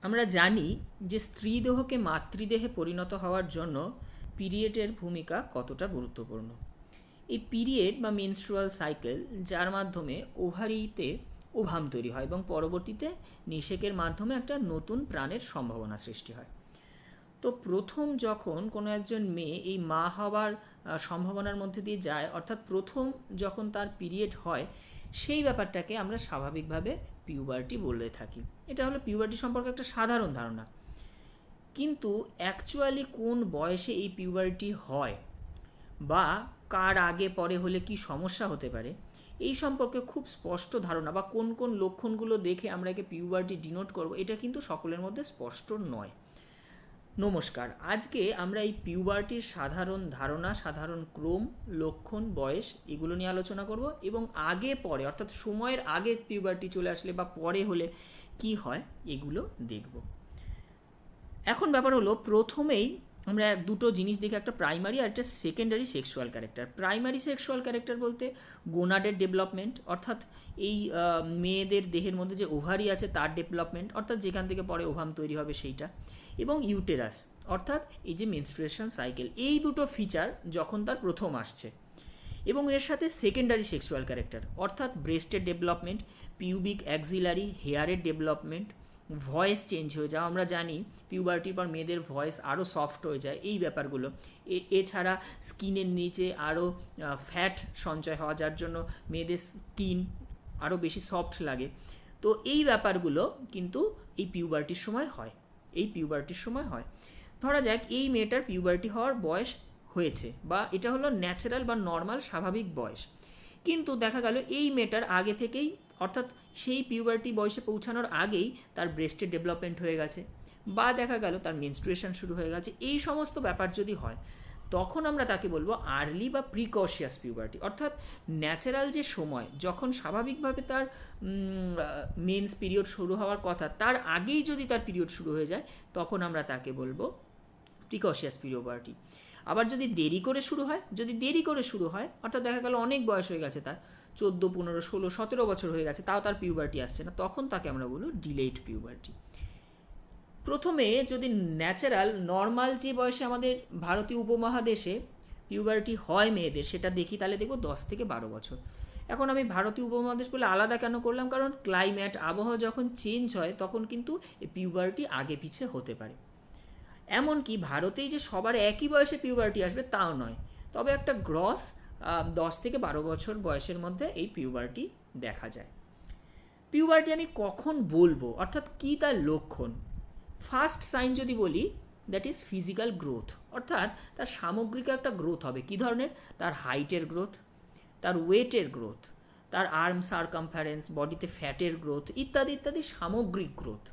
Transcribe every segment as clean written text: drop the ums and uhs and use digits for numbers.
আমরা জানি যে স্ত্রী দেহকে মাতৃদেহে পরিণত হওয়ার জন্য পিরিয়ডের ভূমিকা কতটা গুরুত্বপূর্ণ। এই পিরিয়ড বা মেনস্ট্রুয়াল সাইকেল, যার মাধ্যমে ওভারিতে ওভাম তৈরি হয় এবং পরবর্তীতে নিষেকের মাধ্যমে একটা নতুন প্রাণের সম্ভাবনা সৃষ্টি হয়। তো প্রথম যখন কোনো একজন মেয়ে এই মা হওয়ার সম্ভাবনার মধ্যে দিয়ে যায়, অর্থাৎ প্রথম যখন তার পিরিয়ড হয়, সেই ব্যাপারটাকে আমরা স্বাভাবিকভাবে পিউবার্টি বলে থাকি। এটা হলো পিউবার্টি সম্পর্কে একটা সাধারণ ধারণা। কিন্তু অ্যাকচুয়ালি কোন বয়সে এই পিউবার্টি হয় বা কার আগে পরে হলে কি সমস্যা হতে পারে, এই সম্পর্কে খুব স্পষ্ট ধারণা বা কোন কোন লক্ষণগুলো দেখে আমরা একে পিউবার্টি ডিনোট করব, এটা কিন্তু সকলের মধ্যে স্পষ্ট নয়। নমস্কার, আজকে আমরা এই পিউবার্টির সাধারণ ধারণা, সাধারণ ক্রম, লক্ষণ, বয়স এগুলো নিয়ে আলোচনা করব এবং আগে পরে অর্থাৎ সময়ের আগে পিউবার্টি চলে আসলে বা পরে হলে কি হয় এগুলো দেখব। এখন ব্যাপার হলো, প্রথমেই আমরা দুটো জিনিস দেখি, একটা প্রাইমারি আর একটা secondary sexual character. Primary sexual character বলতে গোনাডের ডেভেলপমেন্ট, অর্থাৎ এই মেয়েদের দেহের মধ্যে যে ওভারি আছে তার ডেভেলপমেন্ট, অর্থাৎ যেখান থেকে পরে ওভাম তৈরি হবে সেইটা, এবং ইউটেরাস অর্থাৎ এই যে মেনস্ট্রুয়েশন সাইকেল, এই দুটো ফিচার যখন তার প্রথম আসছে। এবং এর সাথে সেকেন্ডারি সেক্সুয়াল ক্যারেক্টার অর্থাৎ ব্রেস্টের ডেভেলপমেন্ট, পিউবিক অ্যাক্সিলারি হেয়ারের ডেভেলপমেন্ট, ভয়েস চেঞ্জ হয়ে যাওয়া। আমরা জানি পিউবার্টির পর মেয়েদের ভয়েস আরও সফট হয়ে যায়, এই ব্যাপারগুলো। এছাড়া স্কিনের নিচে আরও ফ্যাট সঞ্চয় হওয়া, যার জন্য মেয়েদের স্কিন আরও বেশি সফট লাগে। তো এই ব্যাপারগুলো কিন্তু এই পিউবার্টির সময় হয়। ধরা যাক এই মেয়েটার পিউবার্টি হওয়ার বয়স হয়েছে, বা এটা হলো ন্যাচারাল বা নর্মাল স্বাভাবিক বয়স, কিন্তু দেখা গেল এই মেয়েটার আগে থেকেই অর্থাৎ সেই পিউবার্টি বয়সে পৌঁছানোর আগেই তার ব্রেস্টের ডেভেলপমেন্ট হয়ে গেছে, বা দেখা গেল তার মেনস্ট্রুয়েশন শুরু হয়ে গেছে। এই সমস্ত ব্যাপার যদি হয়, তখন আমরা তাকে বলবো আর্লি বা প্রিকশিয়াস পিউবার্টি। অর্থাৎ ন্যাচারাল যে সময় যখন স্বাভাবিকভাবে তার মেন্স পিরিয়ড শুরু হওয়ার কথা, তার আগেই যদি তার পিরিয়ড শুরু হয়ে যায়, তখন আমরা তাকে বলবো প্রিকশিয়াস পিউবার্টি। আবার যদি দেরি করে শুরু হয় অর্থাৎ দেখা গেল অনেক বয়স হয়ে গেছে, তার 14, 15, 16, 17 বছর হয়ে গেছে, তাও তার পিউবার্টি আসছে না, তখন তাকে আমরা বলবো ডিলেড পিউবার্টি। প্রথমে যদি ন্যাচারাল নর্মাল যে বয়সে আমাদের ভারতীয় উপমহাদেশে পিউবার্টি হয় মেয়েদের, সেটা দেখি, তাহলে দেখব 10 থেকে 12 বছর। এখন আমি ভারতীয় উপমহাদেশ বলে আলাদা কেন করলাম, কারণ ক্লাইমেট, আবহাওয়া যখন চেঞ্জ হয় তখন কিন্তু এই পিউবার্টি আগে পিছে হতে পারে। এমনকি ভারতেই যে সবার একই বয়সে পিউবার্টি আসবে তাও নয়, তবে একটা গ্রস 10 থেকে 12 বছর বয়সের মধ্যে এই পিউবার্টি দেখা যায়। পিউবার্টি আমি কখন বলবো, অর্থাৎ কী তার লক্ষণ? ফার্স্ট সাইন যদি বলি, দ্যাট ইজ ফিজিক্যাল গ্রোথ, অর্থাৎ তার সামগ্রিক একটা গ্রোথ হবে। কী ধরনের? তার হাইটের গ্রোথ, তার ওয়েটের গ্রোথ, তার আর্ম সারকামফারেন্স, বডিতে ফ্যাটের গ্রোথ, ইত্যাদি ইত্যাদি সামগ্রিক গ্রোথ।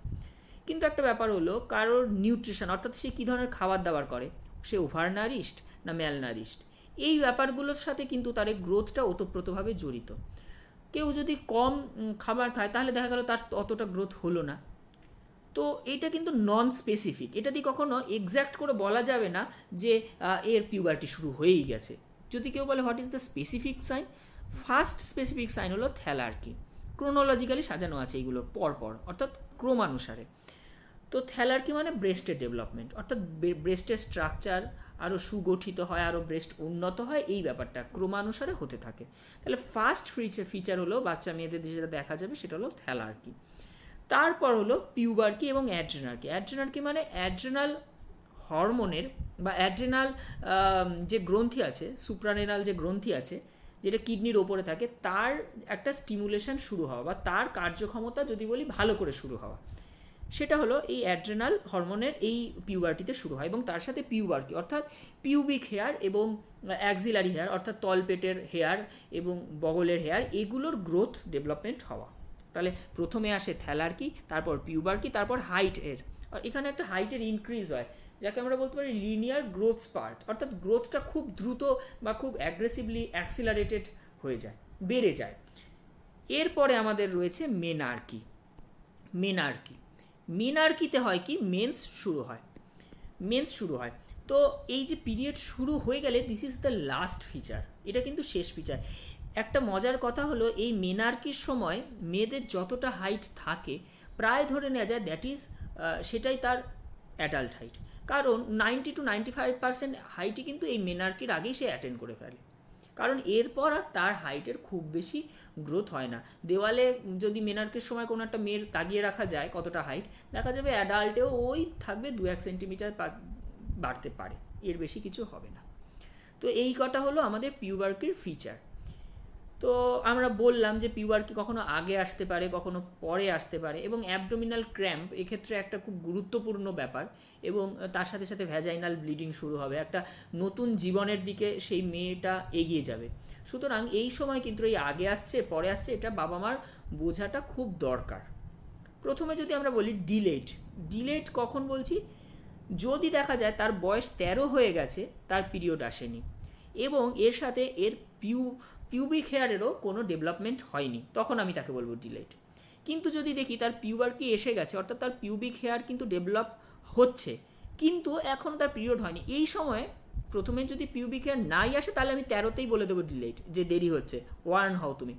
কিন্তু একটা ব্যাপার হলো, কারোর নিউট্রিশন অর্থাৎ সে কী ধরনের খাবার দাবার করে, সে ওভার নারিশড না ম্যাল নারিশড, এই ব্যাপারগুলোর সাথে কিন্তু তার এই গ্রোথটা ওতপ্রোতভাবে জড়িত। কেউ যদি কম খাবার খায়, তাহলে দেখা গেল তার অতটা গ্রোথ হলো না। তো এটা কিন্তু নন স্পেসিফিক, এটা দিয়ে কখনো এক্স্যাক্ট করে বলা যাবে না যে এর পিউবার্টি শুরু হয়েই গেছে। যদি কেউ বলে what is the specific sign, first specific sign হলো থ্যালার্কি। ক্রোনোলজিক্যালি সাজানো আছে এইগুলো পরপর, অর্থাৎ ক্রমানুসারে। তো থ্যালার্কি মানে ব্রেস্টের ডেভেলপমেন্ট, অর্থাৎ ব্রেস্টের স্ট্রাকচার আরও সুগঠিত হয়, আরও ব্রেস্ট উন্নত হয়, এই ব্যাপারটা ক্রমানুসারে হতে থাকে। তাহলে ফার্স্ট ফিচার হলো বাচ্চা মেয়েদের যেটা দেখা যাবে সেটা হলো থ্যালার্কি। তারপর হলো পিউবার্কি এবং অ্যাড্রেনার্কি। অ্যাড্রেনার্কি মানে অ্যাড্রেনাল হরমোনের বা অ্যাড্রেনাল যে গ্রন্থি আছে, সুপ্রারেনাল যে গ্রন্থি আছে যেটা কিডনির ওপরে থাকে, তার একটা স্টিমুলেশন শুরু হওয়া বা তার কার্যক্ষমতা যদি বলি ভালো করে শুরু হওয়া, সেটা হলো এই অ্যাড্রেনাল হরমোনের এই পিউবার্টিতে শুরু হয়। এবং তার সাথে পিউবার্কি অর্থাৎ পিউবিক হেয়ার এবং অ্যাক্সিলারি হেয়ার অর্থাৎ তলপেটের হেয়ার এবং বগলের হেয়ার, এগুলোর গ্রোথ ডেভেলপমেন্ট হওয়া। তাহলে প্রথমে আসে থ্যালার্কি, তারপর পিউবার্কি, তারপর হাইটের। আর এখানে একটা হাইটের ইনক্রিজ হয়, যাকে আমরা বলতে পারি লিনিয়ার গ্রোথ স্পার্ট, অর্থাৎ গ্রোথটা খুব দ্রুত বা খুব অ্যাগ্রেসিভলি অ্যাক্সিলারেটেড হয়ে যায়, বেড়ে যায়। এরপরে আমাদের রয়েছে মেনার্কিতে হয় কি, মেন্স শুরু হয়। তো এই যে পিরিয়ড শুরু হয়ে গেলে this is the last feature, এটা কিন্তু শেষ ফিচার। একটা মজার কথা হলো, এই মেনার্কির সময় মেয়েদের যতটা হাইট থাকে প্রায় ধরে নেওয়া যায় দ্যাট ইজ সেটাই তার অ্যাডাল্ট হাইট, কারণ 90-95% হাইটই কিন্তু এই মেনার্কির আগেই সে অ্যাটেন্ড করে ফেলে, কারণ এরপর আর তার হাইটের খুব বেশি গ্রোথ হয় না। দেওয়ালে যদি মেনার্কের সময় কোনো একটা মেয়ের তাগিয়ে রাখা যায় কতটা হাইট, দেখা যাবে অ্যাডাল্টেও ওই থাকবে 2-1 সেন্টিমিটার বাড়তে পারে, এর বেশি কিছু হবে না। তো এই কটা হলো আমাদের পিউবার্কির ফিচার। তো আমরা বললাম যে পিউবার্কি কখনো আগে আসতে পারে, কখনো পরে আসতে পারে, এবং অ্যাবডোমিনাল ক্র্যাম্প এক্ষেত্রে একটা খুব গুরুত্বপূর্ণ ব্যাপার, এবং তার সাথে সাথে ভ্যাজাইনাল ব্লিডিং শুরু হবে, একটা নতুন জীবনের দিকে সেই মেয়েটা এগিয়ে যাবে। সুতরাং এই সময় কিন্তু এই আগে আসছে পরে আসছে এটা বাবা মার বোঝাটা খুব দরকার। প্রথমে যদি আমরা বলি ডিলেট কখন বলছি, যদি দেখা যায় তার বয়স 13 হয়ে গেছে, তার পিরিয়ড আসেনি, এবং এর সাথে এর পিউবিক হেয়ারেরও কোনো ডেভেলপমেন্ট হয়নি, তখন আমি তাকে বলবো ডিলেট। কিন্তু যদি দেখি তার পিউবার্কি এসে গেছে, অর্থাৎ তার পিউবিক হেয়ার কিন্তু ডেভেলপ হচ্ছে কিন্তু এখনও তার পিরিয়ড হয়নি, এই সময় প্রথমে যদি পিউবিক হেয়ার নাই আসে তাহলে আমি 13তেই বলে দেবো ডিলেট, যে দেরি হচ্ছে, ওয়ার্ন হও তুমি।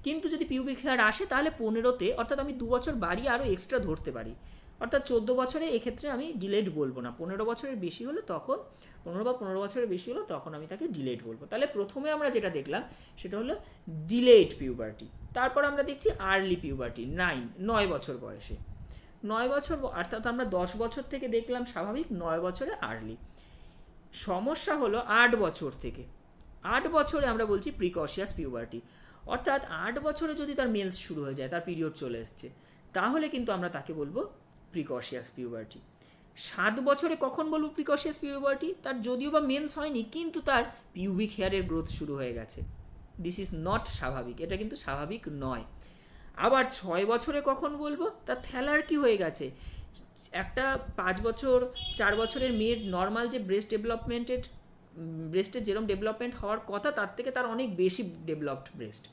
কিন্তু যদি পিউবিক হেয়ার আসে তাহলে 15তে, অর্থাৎ আমি 2 বছর বাড়িয়ে আরও এক্সট্রা ধরতে পারি, অর্থাৎ 14 বছরে এক্ষেত্রে আমি ডিলেট বলবো না, 15 বছরের বেশি হলে তখন 15 বছরের বেশি হলো তখন আমি তাকে ডিলেট বলবো। তাহলে প্রথমে আমরা যেটা দেখলাম সেটা হলো ডিলেট পিউবার্টি। তারপর আমরা দেখছি আর্লি পিউবার্টি, 9 বছর বয়সে, 9 বছর, অর্থাৎ আমরা 10 বছর থেকে দেখলাম স্বাভাবিক, 9 বছরে আর্লি। সমস্যা হলো 8 বছর থেকে, 8 বছরে আমরা বলছি প্রিকশিয়াস পিউবার্টি, অর্থাৎ 8 বছরে যদি তার মেন্স শুরু হয়ে যায়, তার পিরিয়ড চলে এসছে, তাহলে কিন্তু আমরা তাকে বলবো প্রিকশিয়াস পিউবার্টি। 7 বছরে কখন বলবো প্রিকশিয়াস পিউবার্টি, তার যদিও বা মেন্স হয়নি কিন্তু তার পিউবিক হেয়ারের গ্রোথ শুরু হয়ে গেছে, দিস ইজ নট স্বাভাবিক, এটা কিন্তু স্বাভাবিক নয়। আবার 6 বছরে কখন বলবো, তার থ্যালার কি হয়ে গেছে, একটা 5 বছর 4 বছরের মেয়ের নর্মাল যে ব্রেস্টের যেরকম ডেভেলপমেন্ট হওয়ার কথা তার থেকে তার অনেক বেশি ডেভেলপড ব্রেস্ট,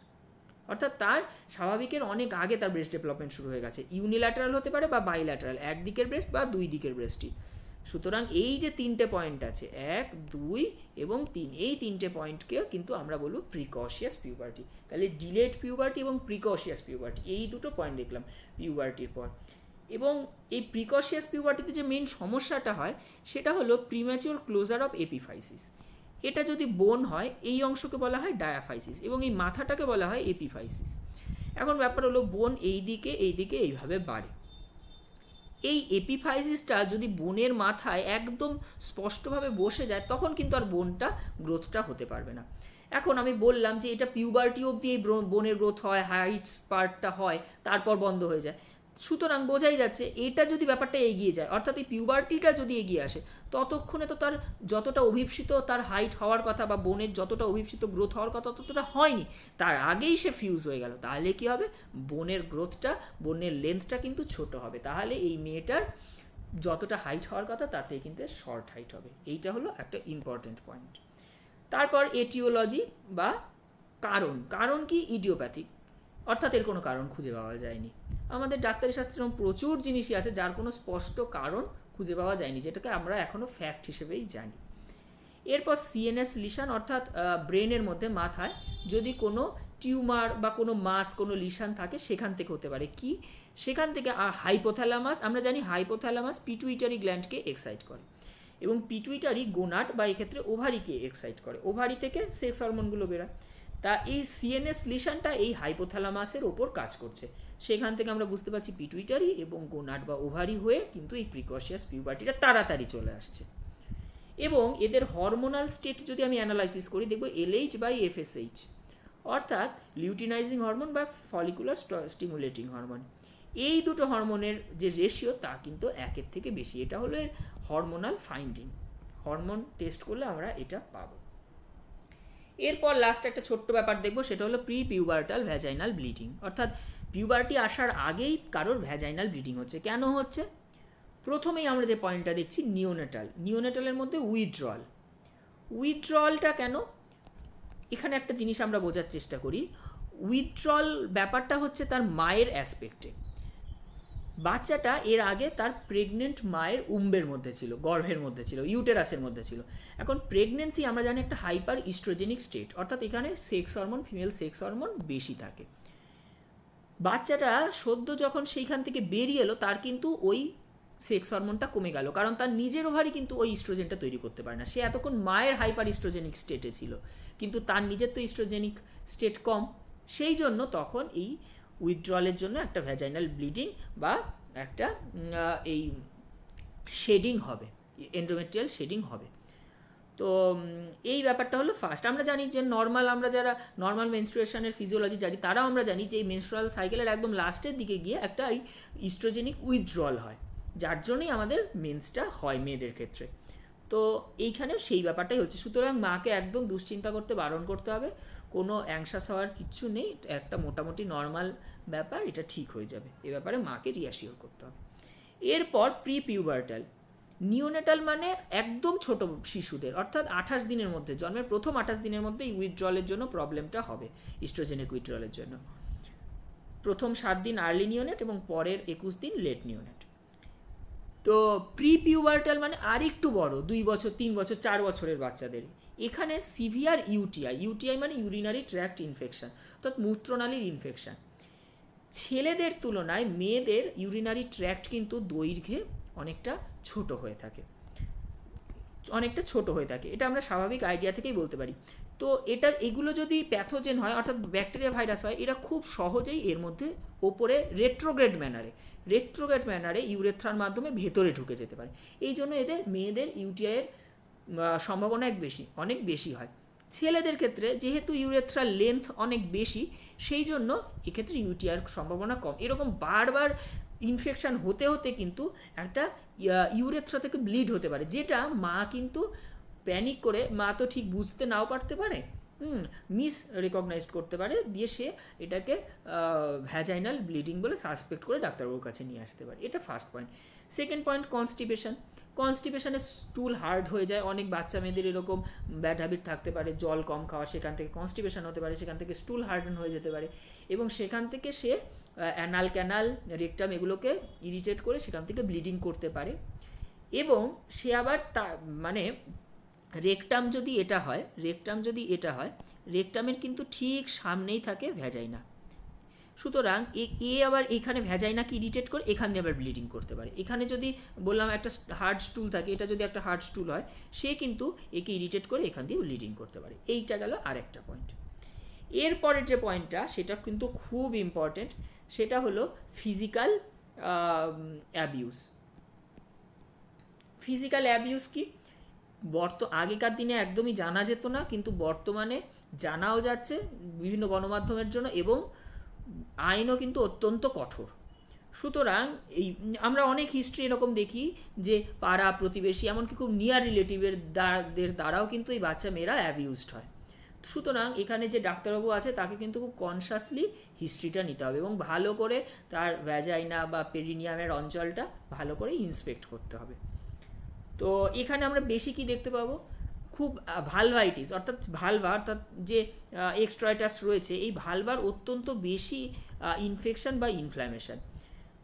অর্থাৎ তার স্বাভাবিকের অনেক আগে তার ব্রেস্ট ডেভেলপমেন্ট শুরু হয়ে গেছে, ইউনিল্যাটারাল হতে পারে বা বাইল্যাটারাল, একদিকের ব্রেস্ট বা 2 দিকের ব্রেস্টই। সুতরাং এই যে 3টে পয়েন্ট আছে, 1, 2 এবং 3, এই 3টে পয়েন্টকে কিন্তু আমরা বলবো প্রিকশিয়াস পিউবার্টি। তাহলে ডিলেট পিউবার্টি এবং প্রিকশিয়াস পিউবার্টি, এই দুটো পয়েন্ট দেখলাম পিউবার্টির পর। এবং এই প্রিকশিয়াস পিউবার্টিতে যে মেন সমস্যাটা হয় সেটা হলো প্রিম্যাচিওর ক্লোজার অফ এপিফাইসিস। এটা যদি বোন হয় এই অংশকে বলা হয় ডায়াফাইসিস এবং এই মাথাটাকে বলা হয় এপিফাইসিস। এখন ব্যাপার হলো বোন এইদিকে এইভাবে বাড়ে, এই এপিফাইসিসটা যদি বোনের মাথায় একদম স্পষ্টভাবে বসে যায় তখন কিন্তু আর বোনটা গ্রোথটা হতে পারবে না। এখন আমি বললাম যে এটা পিউবার্টি অবধি এই বোনের গ্রোথ হয়, হাইটস পার্টটা হয়, তারপর বন্ধ হয়ে যায়। সুতরাং বোঝাই যাচ্ছে এটা যদি ব্যাপারটা এগিয়ে যায়, অর্থাৎ এই পিউবার্টিটা যদি এগিয়ে আসে, ততক্ষণে তো তার যতটা অভিপ্সিত তার হাইট হওয়ার কথা বা বোনের যতটা অভিপ্সিত গ্রোথ হওয়ার কথা ততটা হয়নি, তার আগেই সে ফিউজ হয়ে গেল, তাহলে কি হবে, বোনের গ্রোথটা, বোনের লেন্থটা কিন্তু ছোট হবে, তাহলে এই মেয়েটার যতটা হাইট হওয়ার কথা তাতেই কিন্তু শর্ট হাইট হবে। এইটা হলো একটা ইম্পর্টেন্ট পয়েন্ট। তারপর এটিওলজি বা কারণ কি, ইডিওপ্যাথিক, অর্থাৎ এর কোনো কারণ খুঁজে পাওয়া যায়নি। আমাদের ডাক্তারি শাস্ত্রে এরকম প্রচুর জিনিসই আছে যার কোনো স্পষ্ট কারণ খুঁজে পাওয়া যায়নি, যেটাকে আমরা এখনও ফ্যাক্ট হিসেবেই জানি। এরপর সিএনএস লিশন, অর্থাৎ ব্রেনের মধ্যে মাথায় যদি কোনো টিউমার বা কোনো মাস, কোনো লিশন থাকে সেখান থেকে হতে পারে কি, সেখান থেকে হাইপোথ্যালামাস, আমরা জানি হাইপোথ্যালামাস পিটুইটারি গ্ল্যান্ডকে এক্সাইট করে এবং পিটুইটারি গোনাড বা এক্ষেত্রে ওভারিকে এক্সাইট করে, ওভারি থেকে সেক্স হরমোনগুলো বেরোয়। তা এই সিএনএস লিশনটা এই হাইপোথ্যালামাসের ওপর কাজ করছে, সেখান থেকে আমরা বুঝতে পারছি পিটুইটারি এবং গোনাড বা ওভারি হয়ে কিন্তু এই প্রিকশিয়াস পিউবার্টিটা তাড়াতাড়ি চলে আসছে। এবং এদের হরমোনাল স্টেট যদি আমি অ্যানালাইসিস করি দেখব এলএইচ বাই এফএসএইচ, অর্থাৎ লিউটিনাইজিং হরমোন বা ফলিকুলার স্টিমুলেটিং হরমোন, এই দুটো হরমোনের যে রেশিও তা কিন্তু 1-এর থেকে বেশি, এটা হলো এর হরমোনাল ফাইন্ডিং, হরমোন টেস্ট করলে আমরা এটা পাবো। এরপর লাস্ট একটা ছোট্ট ব্যাপার দেখবো, সেটা হলো প্রি পিউবার্টাল ভ্যাজাইনাল ব্লিডিং, অর্থাৎ পিউবার্টি আসার আগেই কারোর ভ্যাজাইনাল ব্লিডিং হচ্ছে, কেন হচ্ছে। প্রথমেই আমরা যে পয়েন্টটা দেখছি নিওনেটালের মধ্যে উইথড্রলটা কেন, এখানে একটা জিনিস আমরা বোঝার চেষ্টা করি। উইথড্রল ব্যাপারটা হচ্ছে তার মায়ের অ্যাসপেক্টে, বাচ্চাটা এর আগে তার প্রেগনেন্ট মায়ের উম্বের মধ্যে ছিল, গর্ভের মধ্যে ছিল, ইউটেরাসের মধ্যে ছিল। এখন প্রেগনেন্সি আমরা জানি একটা হাইপার ইস্ট্রোজেনিক স্টেট, অর্থাৎ এখানে sex hormone, female sex hormone বেশি থাকে। বাচ্চাটা সদ্য যখন সেইখান থেকে বেরিয়ে এলো তার কিন্তু ওই সেক্স হরমোনটা কমে গেল, কারণ তার নিজের ওভারই কিন্তু ওই ইস্ট্রোজেনটা তৈরি করতে পারে না। সে এতক্ষণ মায়ের হাইপার ইস্ট্রোজেনিক স্টেটে ছিল, কিন্তু তার নিজের তো ইস্ট্রোজেনিক স্টেট কম। সেই জন্য তখন এই উইথড্রলের জন্য একটা ভ্যাজাইনাল ব্লিডিং বা একটা এই শেডিং হবে, এন্ডোমেট্রিয়াল শেডিং হবে। তো এই ব্যাপারটা হলো ফার্স্ট। আমরা জানি যে আমরা যারা নর্মাল মেনস্ট্রুয়েশনের ফিজিওলজি জানি, তারাও আমরা জানি যে এই মেনস্ট্রুয়াল সাইকেলের একদম লাস্টের দিকে গিয়ে একটা এই ইস্ট্রোজেনিক উইথড্রল হয়, যার জন্যই আমাদের মেন্সটা হয় মেয়েদের ক্ষেত্রে। তো এইখানেও সেই ব্যাপারটাই হচ্ছে। সুতরাং মাকে একদম দুশ্চিন্তা করতে বারণ করতে হবে, কোনো অ্যাংশাস হওয়ার কিচ্ছু নেই, একটা মোটামুটি নর্মাল ব্যাপার, এটা ঠিক হয়ে যাবে, এ ব্যাপারে মাকে রিঅ্যাসিওর করতে হবে। এরপর প্রি পিউবার্টাল। নিওনেটাল মানে একদম ছোট শিশুদের, অর্থাৎ 28 দিনের মধ্যে, জন্মের প্রথম 28 দিনের মধ্যে এই উইথড্রলের জন্য প্রবলেমটা হবে, ইস্ট্রোজেনিক উইথড্রলের জন্য। প্রথম 7 দিন আর্লি নিওনেট এবং পরের 21 দিন লেট নিওনেট। তো প্রি পিউবার্টাল মানে আর একটু বড়, 2 বছর 3 বছর 4 বছরের বাচ্চাদের। এখানে সিভিয়ার ইউটিআই মানে ইউরিনারি ট্র্যাক্ট ইনফেকশন, অর্থাৎ মূত্রনালীর ইনফেকশন। ছেলেদের তুলনায় মেয়েদের ইউরিনারি ট্র্যাক্ট কিন্তু দৈর্ঘ্যে অনেকটা ছোট হয়ে থাকে, এটা আমরা স্বাভাবিক আইডিয়া থেকেই বলতে পারি। তো এগুলো যদি প্যাথোজেন হয়, অর্থাৎ ব্যাকটেরিয়া ভাইরাস হয়, এরা খুব সহজেই এর মধ্যে ওপরে রেট্রোগ্রেড ম্যানারে ইউরেথ্রার মাধ্যমে ভেতরে ঢুকে যেতে পারে। এই জন্য মেয়েদের ইউটিআইয়ের সম্ভাবনা অনেক বেশি হয়। ছেলেদের ক্ষেত্রে যেহেতু ইউরেথ্রার লেন্থ অনেক বেশি, সেই জন্য এক্ষেত্রে ইউটিআইয়ের সম্ভাবনা কম। এরকম বারবার ইনফেকশান হতে হতে কিন্তু একটা ইউরেথ্রা থেকে ব্লিড হতে পারে, যেটা মা কিন্তু প্যানিক করে, মা তো ঠিক বুঝতে নাও পারতে পারে, মিস রেকগনাইজ করতে পারে, দিয়ে সে এটাকে ভ্যাজাইনাল ব্লিডিং বলে সাসপেক্ট করে ডাক্তারবাবুর কাছে নিয়ে আসতে পারে। এটা ফার্স্ট পয়েন্ট। সেকেন্ড পয়েন্ট, কনস্টিপেশনে স্টুল হার্ড হয়ে যায়। অনেক বাচ্চা মেয়েদের এরকম ব্যাড হ্যাবিট থাকতে পারে, জল কম খাওয়া, সেখান থেকে কনস্টিপেশন হতে পারে, সেখান থেকে স্টুল হার্ডেন হয়ে যেতে পারে, এবং সেখান থেকে সে অ্যানাল ক্যানাল, রেকটাম এগুলোকে ইরিটেট করে সেখান থেকে ব্লিডিং করতে পারে। এবং সে আবার মানে রেকটাম যদি এটা হয়, রেকটামের কিন্তু ঠিক সামনেই থাকে ভ্যাজাইনা। সুতরাং আবার এখানে ভ্যাজাইনাকে ইরিটেট করে এখান দিয়ে আবার ব্লিডিং করতে পারে। এখানে যদি বললাম একটা হার্ড স্টুল থাকে, এটা যদি একটা হার্ড স্টুল হয়, সে কিন্তু একে ইরিটেট করে এখান দিয়ে ব্লিডিং করতে পারে। এইটা গেল আরেকটা পয়েন্ট। এরপরের যে পয়েন্টটা, সেটা কিন্তু খুব ইম্পর্টেন্ট, সেটা হলো ফিজিক্যাল অ্যাবিউজ। ফিজিক্যাল অ্যাবিউজ কি? আগেকার দিনে একদমই জানা যেত না, কিন্তু বর্তমানে জানাও যাচ্ছে বিভিন্ন গণমাধ্যমের জন্য, এবং আইনও কিন্তু অত্যন্ত কঠোর। সুতরাং আমরা অনেক হিস্ট্রি এরকম দেখি যে পাড়া প্রতিবেশী, এমনকি খুব নিয়ার রিলেটিভের দ্বারাও কিন্তু এই বাচ্চা মেয়েরা অ্যাবিউজড হয়। সুতরাং এখানে যে ডাক্তারবাবু আছে তাকে কিন্তু খুব কনসাসলি হিস্ট্রিটা নিতে হবে, এবং ভালো করে তার ভ্যাজাইনা বা পেরিনিয়ামের অঞ্চলটা ভালো করে ইন্সপেক্ট করতে হবে। তো এখানে আমরা বেশি কি দেখতে পাবো? খুব ভালভাইটিস, অর্থাৎ অর্থাৎ যে এক্সট্রয়েটাস রয়েছে, এই ভালভার অত্যন্ত বেশি ইনফেকশন বা ইনফ্ল্যামেশন।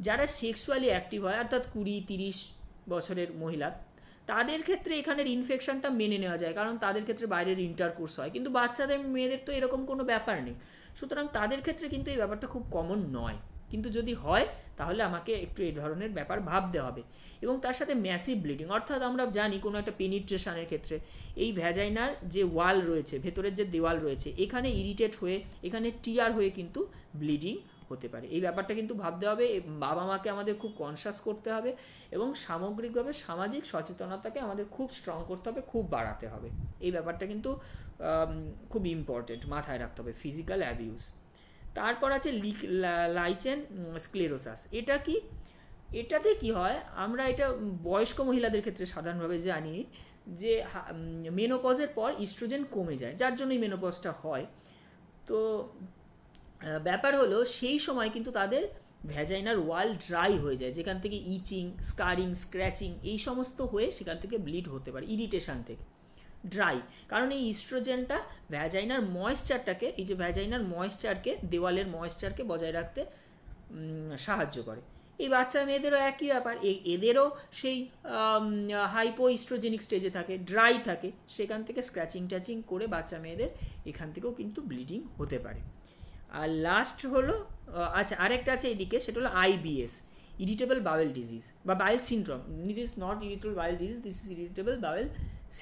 যারা সেক্সুয়ালি অ্যাক্টিভ হয়, অর্থাৎ 20-30 বছরের মহিলা, তাদের ক্ষেত্রে এখানের ইনফেকশনটা মেনে নেওয়া যায়, কারণ তাদের ক্ষেত্রে বাইরের ইন্টারকোর্স হয়, কিন্তু বাচ্চাদের মেয়েদের তো এরকম কোনো ব্যাপার নেই। সুতরাং তাদের ক্ষেত্রে কিন্তু এই ব্যাপারটা খুব কমন নয়, কিন্তু যদি হয় তাহলে আমাকে একটু এই ধরনের ব্যাপার ভাবতে হবে। এবং তার সাথে ম্যাসিভ ব্লিডিং, অর্থাৎ আমরা জানি কোনো একটা পেনিট্রেশনের ক্ষেত্রে এই ভ্যাজাইনার যে ওয়াল রয়েছে, ভেতরের যে দেওয়াল রয়েছে, এখানে ইরিটেট হয়ে, এখানে টিয়ার হয়ে কিন্তু ব্লিডিং হতে পারে। এই ব্যাপারটা কিন্তু ভাবতে হবে, বাবা মাকে আমাদের খুব কনসাস করতে হবে, এবং সামগ্রিকভাবে সামাজিক সচেতনতাকে আমাদের খুব স্ট্রং করতে হবে, খুব বাড়াতে হবে। এই ব্যাপারটা কিন্তু খুব ইম্পর্টেন্ট, মাথায় রাখতে হবে ফিজিক্যাল অ্যাবিউজ। তারপর আছে লাইচেন স্ক্লেরোসাস। এটা কি? এটাতে কি হয়, আমরা এটা বয়স্ক মহিলাদের ক্ষেত্রে সাধারণভাবে জানি যে মেনোপজের পর ইস্ট্রোজেন কমে যায়, যার জন্যই মেনোপজটা হয়। তো ব্যাপার হলো সেই সময় কিন্তু তাদের ভ্যাজাইনার ওয়াল ড্রাই হয়ে যায়, যেখান থেকে ইচিং, স্কারিং, স্ক্র্যাচিং এই সমস্ত হয়ে সেখান থেকে ব্লিড হতে পারে, ইরিটেশন থেকে। ড্রাই কারণ এই ইস্ট্রোজেনটা ভ্যাজাইনার ময়েশ্চারটাকে, এই যে ভ্যাজাইনার ময়েশ্চারকে, দেওয়ালের ময়েশ্চারকে বজায় রাখতে সাহায্য করে। এই বাচ্চা মেয়েদেরও একই ব্যাপার, এদেরও সেই হাইপো ইস্ট্রোজেনিক স্টেজে থাকে, ড্রাই থাকে, সেখান থেকে স্ক্র্যাচিং ট্যাচিং করে বাচ্চা মেয়েদের এখান থেকেও কিন্তু ব্লিডিং হতে পারে। আর লাস্ট হলো আচ্ছা, আরেকটা আছে এইদিকে, সেটা হলো আইবিএস, ইরিটেবল বাওয়েল ডিজিজ বা bowel syndrome. It is not irritable bowel disease, this is irritable bowel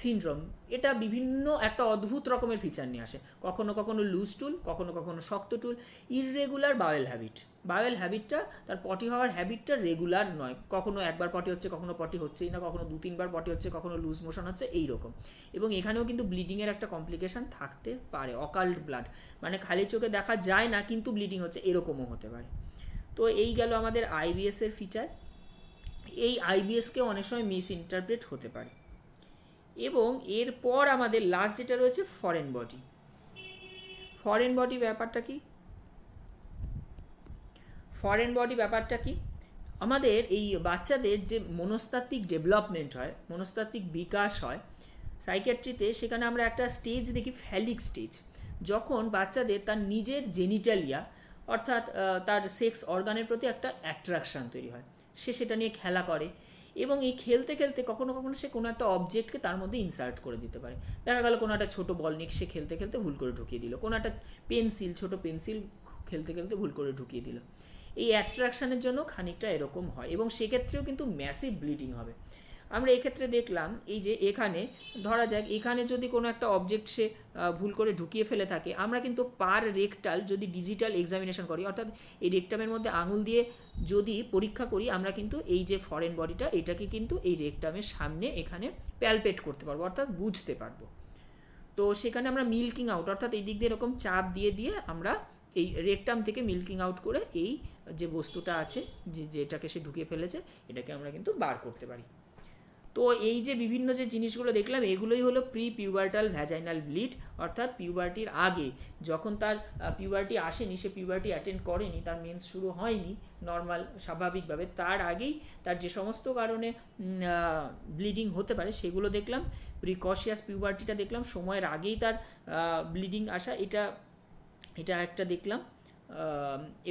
syndrome. এটা বিভিন্ন একটা অদ্ভুত রকমের ফিচার নিয়ে আসে, কখনো কখনো লুজ টুল, কখনো কখনো শক্ত টুল, ইররেগুলার বাওয়েল হ্যাবিট। বাওয়েল হ্যাবিটটা, তার পটি হওয়ার হ্যাবিটটা রেগুলার নয়, কখনো একবার পটি হচ্ছে, কখনো পটি হচ্ছেই না, কখনো 2-3 বার পটি হচ্ছে, কখনো লুজ মোশন হচ্ছে, এইরকম। এবং এখানেও কিন্তু ব্লিডিংয়ের একটা কমপ্লিকেশান থাকতে পারে, অকাল্ট ব্লাড, মানে খালি চোখে দেখা যায় না কিন্তু ব্লিডিং হচ্ছে, এরকমও হতে পারে। তো এই গেল আমাদের আইবিএসের ফিচার। এই আইবিএসকে অনেক সময় মিস ইন্টারপ্রেট হতে পারে। এবং এরপর আমাদের লাস্ট যেটা রয়েছে ফরেন বডি। ফরেন বডি ব্যাপারটা কি? ফরেন বডি ব্যাপারটা কি? আমাদের এই বাচ্চাদের যে মনস্তাত্ত্বিক ডেভেলপমেন্ট হয়, মনস্তাত্ত্বিক বিকাশ হয় সাইকিয়াট্রিতে, সেখানে আমরা একটা স্টেজ দেখি, ফ্যালিক স্টেজ। যখন বাচ্চাদের তার নিজের জেনিটালিয়া অর্থাৎ তার সেক্স অর্গানের প্রতি একটা অ্যাট্রাকশান তৈরি হয়, সে সেটা নিয়ে খেলা করে, এবং এই খেলতে খেলতে কখনো কখনো সে কোনো একটা অবজেক্টকে তার মধ্যে ইনসার্ট করে দিতে পারে। দেখা গেল কোনো একটা ছোটো বল নিয়ে সে খেলতে খেলতে ভুল করে ঢুকিয়ে দিল, কোনো একটা পেন্সিল, ছোটো পেন্সিল খেলতে খেলতে ভুল করে ঢুকিয়ে দিল। এই অ্যাট্রাকশানের জন্য খানিকটা এরকম হয়, এবং সেক্ষেত্রেও কিন্তু ম্যাসিভ ব্লিডিং হবে। আমরা এক্ষেত্রে দেখলাম এই যে এখানে ধরা যাক, এখানে যদি কোনো একটা অবজেক্ট সে ভুল করে ঢুকিয়ে ফেলে থাকে, আমরা কিন্তু পার রেকটাল যদি ডিজিটাল এক্সামিনেশন করি, অর্থাৎ এই রেকটামের মধ্যে আঙুল দিয়ে যদি পরীক্ষা করি, আমরা কিন্তু এই যে ফরেন বডিটা, এটাকে কিন্তু এই রেকটামের সামনে এখানে প্যালপেট করতে পারবো, অর্থাৎ বুঝতে পারবো। তো সেখানে আমরা মিল্কিং আউট, অর্থাৎ এই দিক দিয়ে এরকম চাপ দিয়ে দিয়ে আমরা এই রেকটাম থেকে মিল্কিং আউট করে এই যে বস্তুটা আছে, যেটাকে সে ঢুকিয়ে ফেলেছে, এটাকে আমরা কিন্তু বার করতে পারি। তো এই যে বিভিন্ন যে জিনিসগুলো দেখলাম, এগুলোই হলো প্রি পিউবার্টাল ভ্যাজাইনাল ব্লিড, অর্থাৎ পিউবার্টির আগে, যখন তার পিউবার্টি আসেনি, সে পিউবার্টি অ্যাটেন্ড করেনি, তার মেন্স শুরু হয়নি নর্মাল স্বাভাবিকভাবে, তার আগেই তার যে সমস্ত কারণে ব্লিডিং হতে পারে সেগুলো দেখলাম। প্রিকশিয়াস পিউবার্টিটা দেখলাম, সময়ের আগেই তার ব্লিডিং আসা, এটা একটা দেখলাম।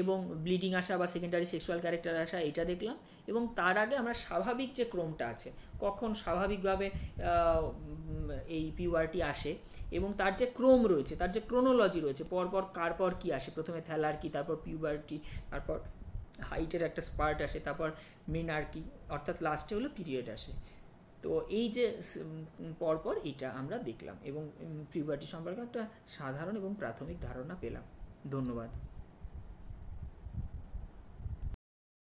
এবং ব্লিডিং আসা বা সেকেন্ডারি সেক্সুয়াল ক্যারেক্টার আসা, এটা দেখলাম। এবং তার আগে আমরা স্বাভাবিক যে ক্রমটা আছে, কখন স্বাভাবিকভাবে এই পিউবার্টি আসে, এবং তার যে ক্রম রয়েছে, তার যে ক্রোনোলজি রয়েছে, পরপর কার পর কী আসে, প্রথমে থ্যালার্কি, তারপর পিউবার্টি, তারপর হাইটের একটা স্পার্ট আসে, তারপর মেনার্কি, অর্থাৎ লাস্টে হলো পিরিয়ড আসে। তো এই যে পরপর এটা আমরা দেখলাম, এবং পিউবার্টি সম্পর্কে একটা সাধারণ এবং প্রাথমিক ধারণা পেলাম। ধন্যবাদ।